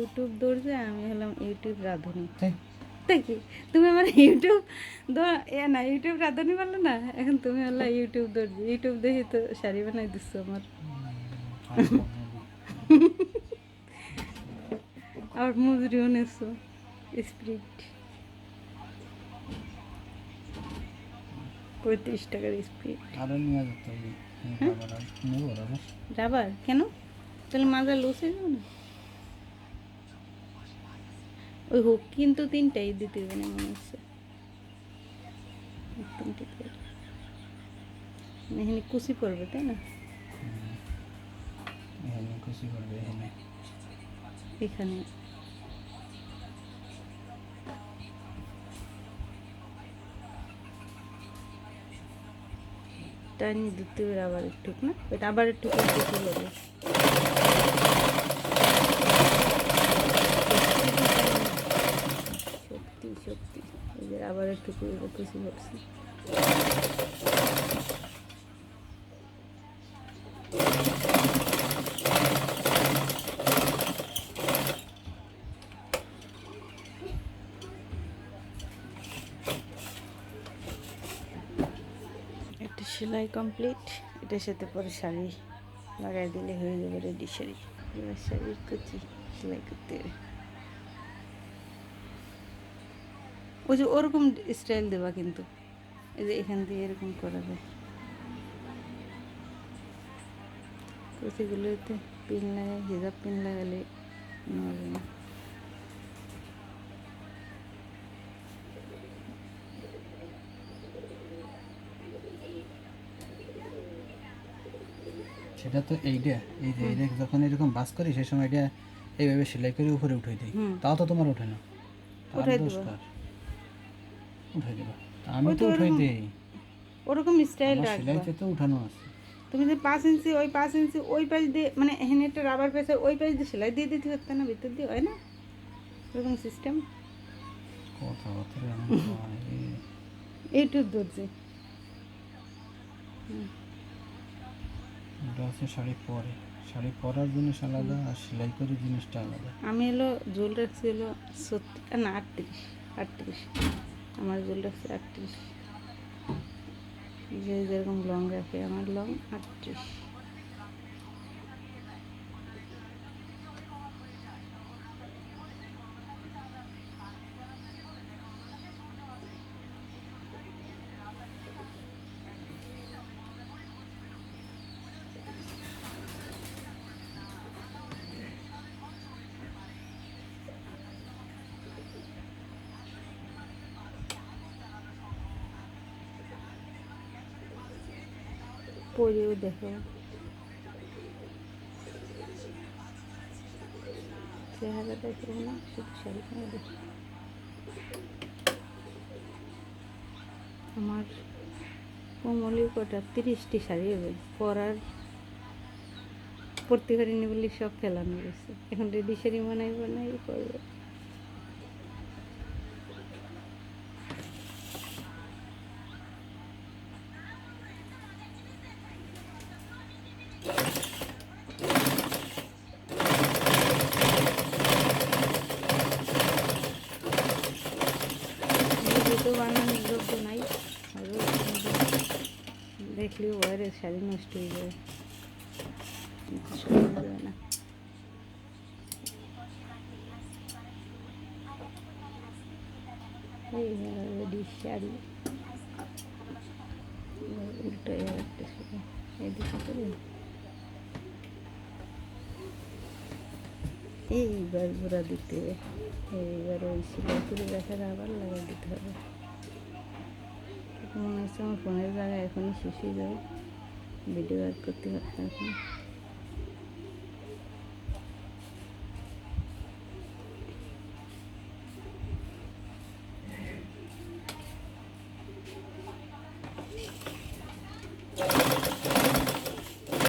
YouTube দৌড়ছে, আমি হলাম YouTube রাঁধুনি। তাই কি তুমি আমার ইউটিউব না ইউটিউব রাঁধুনি বললো না, এখন তুমি হলো ইউটিউব দৌড়ছি। ইউটিউব দেখি তো শাড়ি বানাই দিচ্ছ আমার। আর মজুরিও নেছো স্প্রিট 35 টাকার স্প্রিট। আরো নিয়ে যেতে হবে রাবার কেন? তাহলে মাজা লুজ হয়ে যাবে না? ওই হোক কিন্তু 3টাই দিতে হবে না মনে হচ্ছে। 3টে এখানে কুচি পড়বে তাই না? খুশি করবে এখানে টাইনি দিতে হবে আবার একটু না, এটা আবার একটু কুচি করবে। শক্তি শক্তি এই যে আবার একটু কুচি করছি। একটা সেলাই কমপ্লিট, এটার সাথে পরে শাড়ি লাগাই দিলে হয়ে যাবে রেডি শাড়ি। এবার শাড়ির কুচি সেলাই করতে হবে। ওই যে ওরকম স্টাইল দেবা কিন্তু, এই যে এখান দিয়ে এরকম করা যায়। কুচিগুলোতে পিন লাগাই, হিজাব পিন লাগালে নড়বে না। সেটা তো এইটা এই যে এইটা যখন এরকম বাস করি সেই সময় এটা এইভাবে সেলাই করে উপরে উঠে দিই, তাও তো তোমার ওঠে না। উঠাই দেবো, উঠাই দেবা। আমি তো উঠাই দিই, ওরকম স্টাইল রাখবা। সেলাইতে তো উঠানো আছে। তুমি যে 5 ইঞ্চি ওই 5 ইঞ্চি ওই পাশ দিয়ে মানে এখানে একটা রাবার পেঁচে ওই পাশ দিয়ে সেলাই দিয়ে দিতে পারতে না, ভিতর দিয়ে হয় না এরকম সিস্টেম? কথাবার্তা ইউটিউব ধরছে। এটা হচ্ছে শাড়ি পরে, শাড়ি পরার জিনিস আলাদা আর সেলাই করে জিনিসটা আলাদা। আমি হলো জোল রাখছি হলো 36 না 38 আমার জোল রাখছি 38, যে যেরকম লং রাখে আমার লং 38। পরেও দেখো চেহারাটা কেমন না, শুধু শাড়ি পরে দেখো। আমার কোমলি কটা 30টি শাড়ি হবে পরার, পড়তে পারিনি বলে সব ফেলানো গেছে। এখন রেডি শাড়ি বানাই করবে। তো বানানোর যোগ্য নাই, দেখলেও বাইরে শাড়ি নষ্ট হয়ে যাবে, যাবে না। এই রেডি শাড়ি উল্টো একটা শাড়ি এদিকে করে এইবার ঘোরা দিতে হবে। এইবার ওই সেলাই করে রাখার আবার লাগাই দিতে হবে। মনে হচ্ছে আমার ফোনের জায়গায় এখনই শেষ হয়ে যাবে, ভিডিও অ্যাড করতে পারতাম এখন।